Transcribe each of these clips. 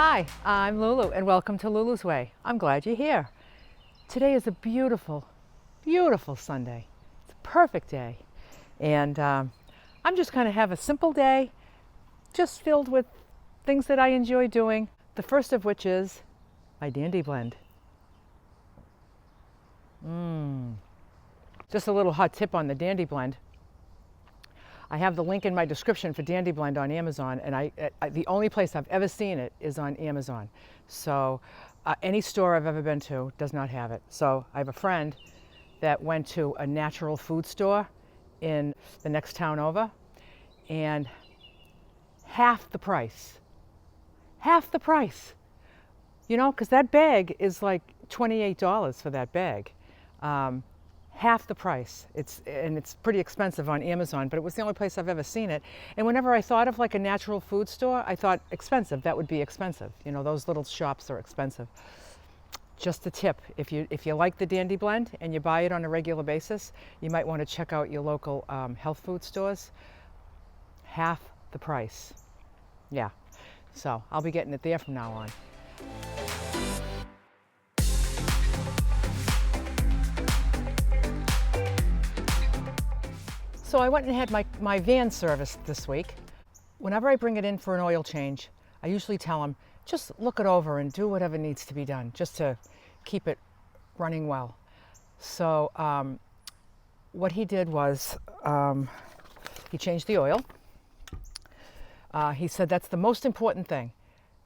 Hi, I'm Lulu and welcome to Lulu's Way. I'm glad you're here. Today is a beautiful, beautiful Sunday. It's a perfect day. And I'm just going to have a simple day, just filled with things that I enjoy doing. The first of which is my Dandy Blend. Just a little hot tip on the Dandy Blend. I have the link in my description for Dandy Blend on Amazon, and the only place I've ever seen it is on Amazon. So any store I've ever been to does not have it. So I have a friend that went to a natural food store in the next town over, and half the price. Half the price. You know, because that bag is like $28 for that bag. Half the price. It's pretty expensive on Amazon, but it was the only place I've ever seen it. And whenever I thought of like a natural food store, I thought expensive. That would be expensive. You know, those little shops are expensive. Just a tip: if you like the Dandy Blend and you buy it on a regular basis, you might want to check out your local health food stores. Half the price. Yeah. So I'll be getting it there from now on. So I went and had my van serviced this week. Whenever I bring it in for an oil change, I usually tell them, just look it over and do whatever needs to be done, just to keep it running well. So what he did was, he changed the oil. He said that's the most important thing.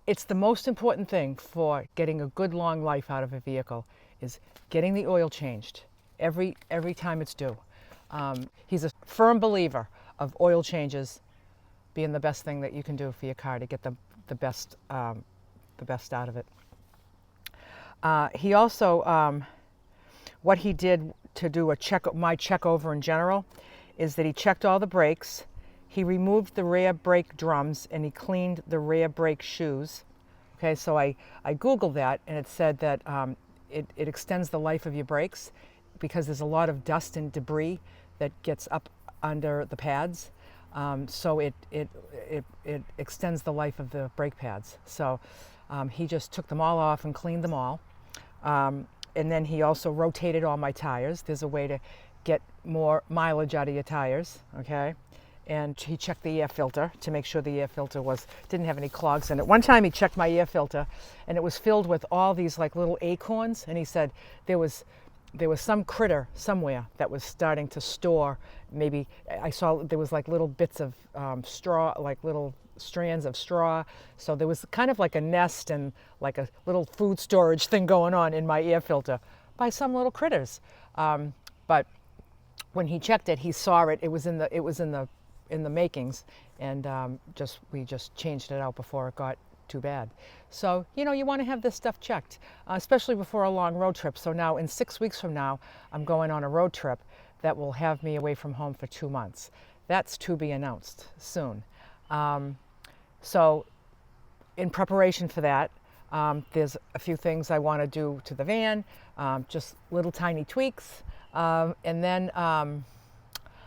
It's the most important thing for getting a good long life out of a vehicle, is getting the oil changed every time it's due. He's a firm believer of oil changes being the best thing that you can do for your car to get the best out of it. He also, what he did to do my check over in general, is that he checked all the brakes. He removed the rear brake drums and he cleaned the rear brake shoes. Okay, so I Googled that, and it said that it extends the life of your brakes because there's a lot of dust and debris that gets up under the pads. So it extends the life of the brake pads. So he just took them all off and cleaned them all. And then he also rotated all my tires. There's a way to get more mileage out of your tires, okay? And he checked the air filter to make sure the air filter didn't have any clogs in it. One time he checked my air filter and it was filled with all these like little acorns, and he said there was some critter somewhere that was starting to store. Maybe I saw there was like little bits of straw, like little strands of straw. So there was kind of like a nest and like a little food storage thing going on in my air filter by some little critters. But when he checked it, he saw it. It was in the makings, and we just changed it out before it got too bad. So, you know, you want to have this stuff checked, especially before a long road trip. So now in 6 weeks from now, I'm going on a road trip that will have me away from home for 2 months. That's to be announced soon. So in preparation for that, there's a few things I want to do to the van, just little tiny tweaks. And then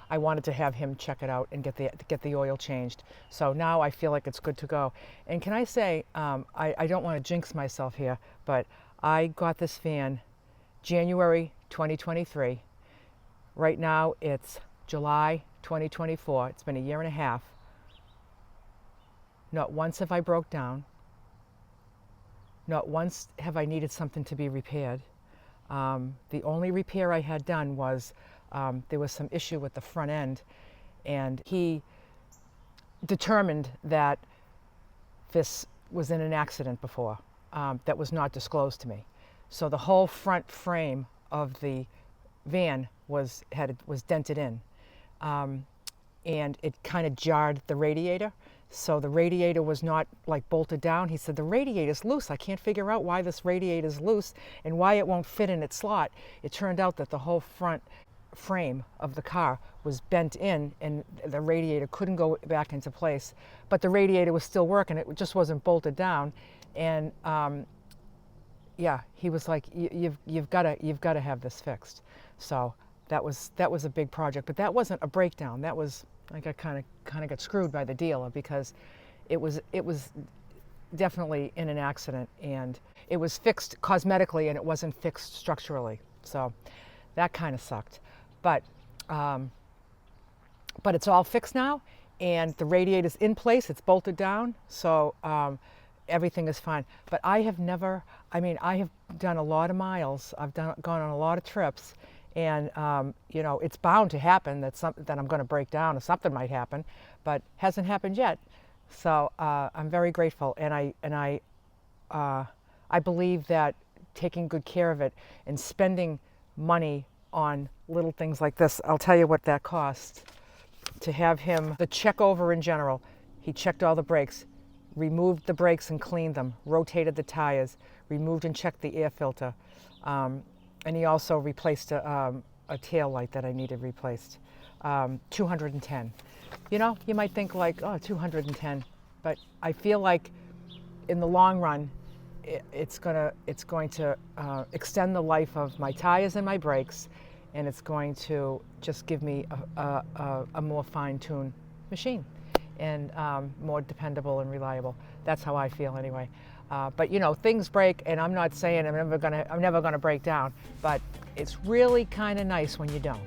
I wanted to have him check it out and get the oil changed. So now I feel like it's good to go. And can I say, I don't want to jinx myself here, but I got this van January 2023. Right now it's July 2024. It's been a year and a half. Not once have I broke down. Not once have I needed something to be repaired. The only repair I had done was there was some issue with the front end, and he determined that this was in an accident before that was not disclosed to me. So the whole front frame of the van was dented in, and it kind of jarred the radiator. So the radiator was not like bolted down. He said, the radiator's loose. I can't figure out why this radiator's loose and why it won't fit in its slot. It turned out that the whole front frame of the car was bent in and the radiator couldn't go back into place, but the radiator was still working. It just wasn't bolted down. And yeah, he was like, you've got to have this fixed. So that was a big project, but that wasn't a breakdown. That was like I kind of got screwed by the dealer because it was definitely in an accident, and it was fixed cosmetically and it wasn't fixed structurally. So that kind of sucked. But it's all fixed now, and the radiator's in place, it's bolted down, so everything is fine. But I have never, I mean, I have done a lot of miles, gone on a lot of trips, and you know, it's bound to happen that I'm going to break down or something might happen, but hasn't happened yet. So I'm very grateful, and I believe that taking good care of it and spending money on little things like this, I'll tell you what that cost. To have him, the check over in general, he checked all the brakes, removed the brakes and cleaned them, rotated the tires, removed and checked the air filter, and he also replaced a tail light that I needed replaced. 210. You know, you might think like, oh, 210, but I feel like in the long run, it's going to extend the life of my tires and my brakes, and it's going to just give me a more fine-tuned machine and more dependable and reliable. That's how I feel anyway. But you know, things break, and I'm not saying I'm never gonna break down, but it's really kind of nice when you don't.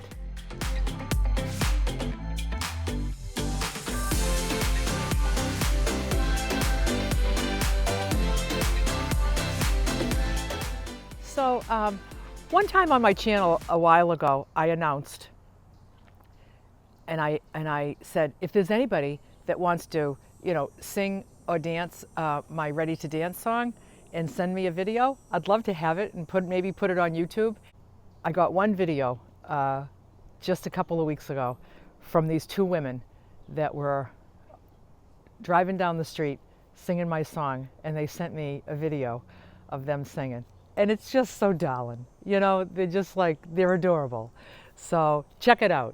So one time on my channel a while ago, I announced, and I said, if there's anybody that wants to, you know, sing or dance my Ready to Dance song and send me a video, I'd love to have it and maybe put it on YouTube. I got one video just a couple of weeks ago from these two women that were driving down the street singing my song, and they sent me a video of them singing. And it's just so darling. You know, they're just like, they're adorable. So check it out.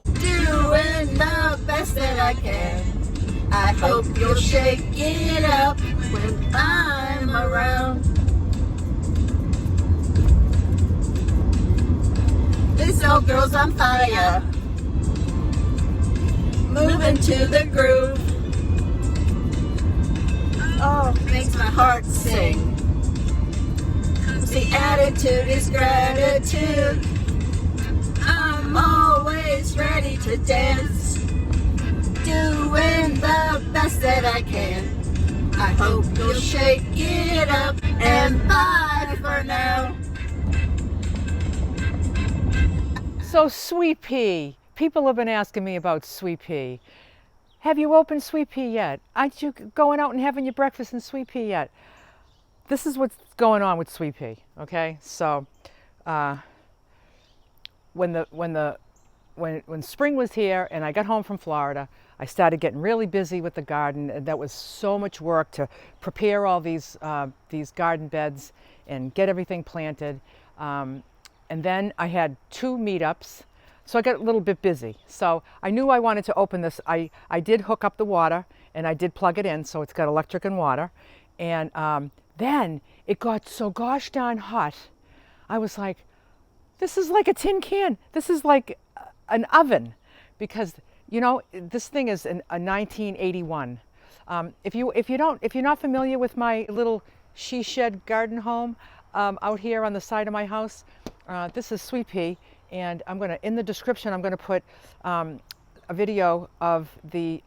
Doing the best that I can. I hope you'll shake it up when I'm around. This old girl's on fire, moving to the groove. Oh, makes my heart sing. The attitude is gratitude. I'm always ready to dance, doing the best that I can. I hope you'll shake it up, and bye for now. So Sweet Pea, people have been asking me about Sweet Pea. Have you opened Sweet Pea yet? Aren't you going out and having your breakfast in Sweet Pea yet? This is what's going on with Sweet Pea, okay? So when spring was here and I got home from Florida, I started getting really busy with the garden, and that was so much work to prepare all these garden beds and get everything planted. And then I had 2 meetups, so I got a little bit busy. So I knew I wanted to open this. I did hook up the water, and I did plug it in, so it's got electric and water. And then it got so gosh darn hot. I was like, this is like a tin can. This is like an oven, because you know, this thing is a 1981. If you're not familiar with my little she shed garden home out here on the side of my house, this is Sweet Pea, and in the description I'm gonna put a video of the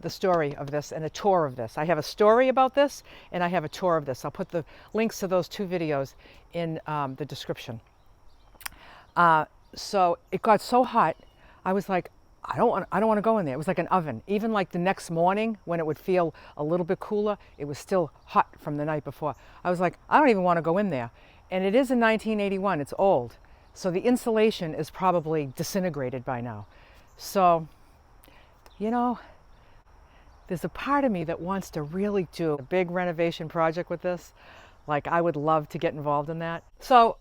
story of this and a tour of this. I have a story about this and I have a tour of this. I'll put the links to those 2 videos in the description. So it got so hot, I was like, I don't want to go in there. It was like an oven. Even like the next morning when it would feel a little bit cooler, it was still hot from the night before. I was like, I don't even want to go in there. And it is in 1981, it's old. So the insulation is probably disintegrated by now. So, you know, there's a part of me that wants to really do a big renovation project with this. Like, I would love to get involved in that. So,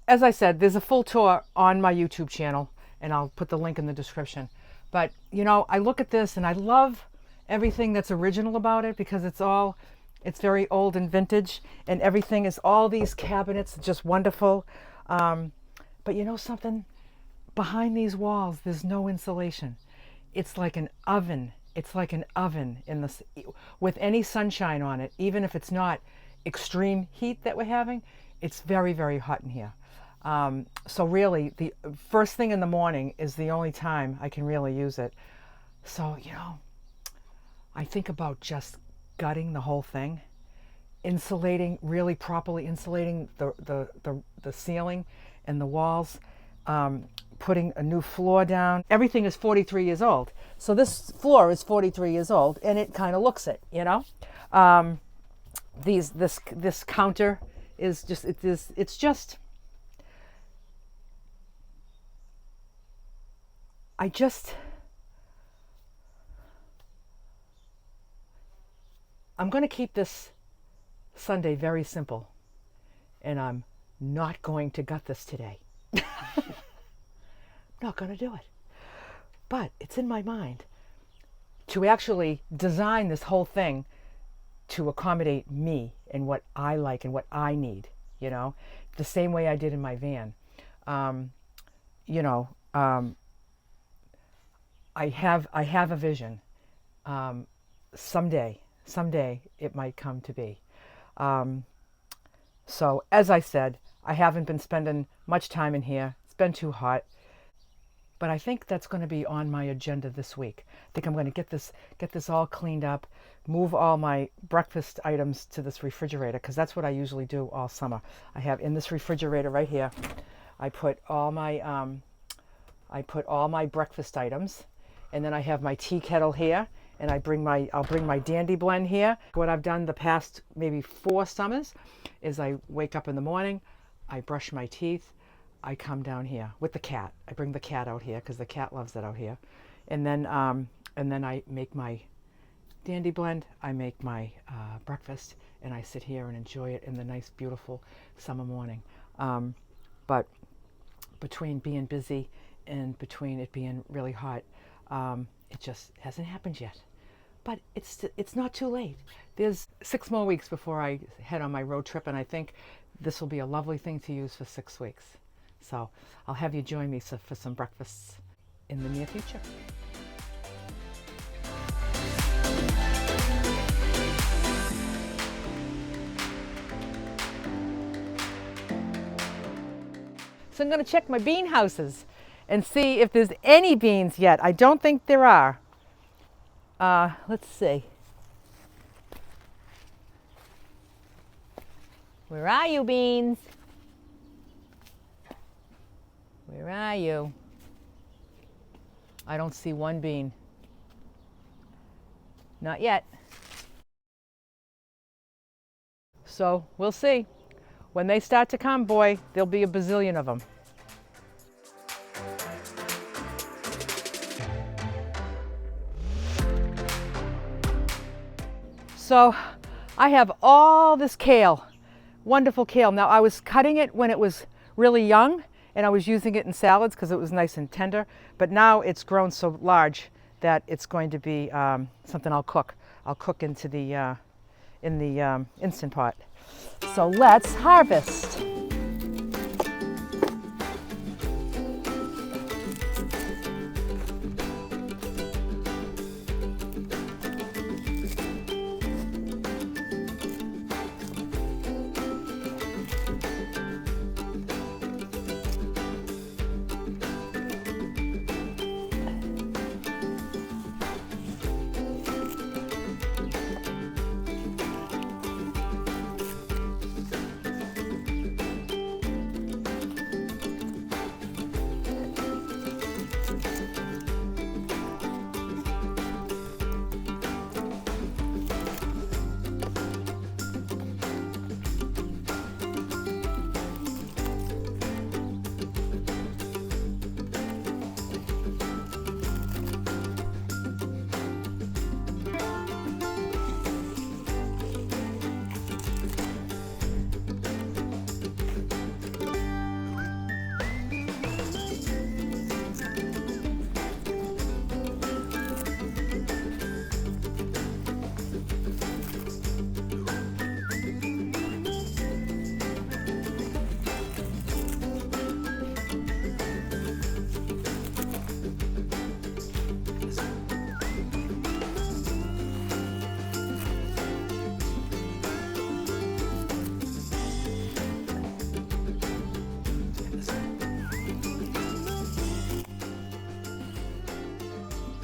as I said, there's a full tour on my YouTube channel, and I'll put the link in the description. But, you know, I look at this and I love everything that's original about it, because it's very old and vintage, and everything is, all these cabinets, just wonderful. But you know something? Behind these walls, there's no insulation. It's like an oven It's like an oven in the, with any sunshine on it, even if it's not extreme heat that we're having, it's very, very hot in here. So really, the first thing in the morning is the only time I can really use it. So, you know, I think about just gutting the whole thing, insulating, really properly insulating the ceiling and the walls, putting a new floor down. Everything is 43 years old. So this floor is 43 years old, and it kind of looks it, you know. This counter is just, it's just, I'm going to keep this Sunday very simple, and I'm not going to gut this today. Not going to do it. But it's in my mind to actually design this whole thing to accommodate me and what I like and what I need, you know, the same way I did in my van. You know, I have a vision. Someday it might come to be. So as I said, I haven't been spending much time in here. It's been too hot. But I think that's going to be on my agenda this week. I think I'm going to get this all cleaned up, move all my breakfast items to this refrigerator, because that's what I usually do all summer. I have in this refrigerator right here, I put all my breakfast items, and then I have my tea kettle here, and I'll bring my Dandy blend here. What I've done the past maybe 4 summers is I wake up in the morning, I brush my teeth, I come down here with the cat. I bring the cat out here because the cat loves it out here. And then I make my Dandy blend, I make my breakfast, and I sit here and enjoy it in the nice, beautiful summer morning. But between being busy and between it being really hot, it just hasn't happened yet. But it's not too late. There's 6 more weeks before I head on my road trip, and I think this will be a lovely thing to use for 6 weeks. So I'll have you join me for some breakfasts in the near future. So I'm going to check my bean houses and see if there's any beans yet. I don't think there are. Let's see. Where are you, beans? Where are you? I don't see one bean. Not yet. So we'll see. When they start to come, boy, there'll be a bazillion of them. So I have all this kale, wonderful kale. Now I was cutting it when it was really young, and I was using it in salads because it was nice and tender, but now it's grown so large that it's going to be something I'll cook. I'll cook into the in the Instant Pot. So let's harvest.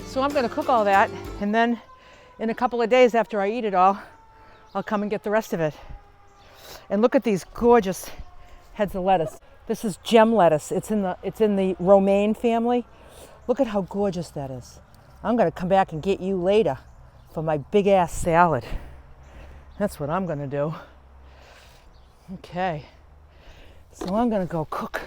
So I'm gonna cook all that, and then in a couple of days after I eat it all, I'll come and get the rest of it. And look at these gorgeous heads of lettuce. This is gem lettuce. It's in the romaine family. Look at how gorgeous that is. I'm gonna come back and get you later for my big ass salad. That's what I'm gonna do. Okay, so I'm gonna go cook.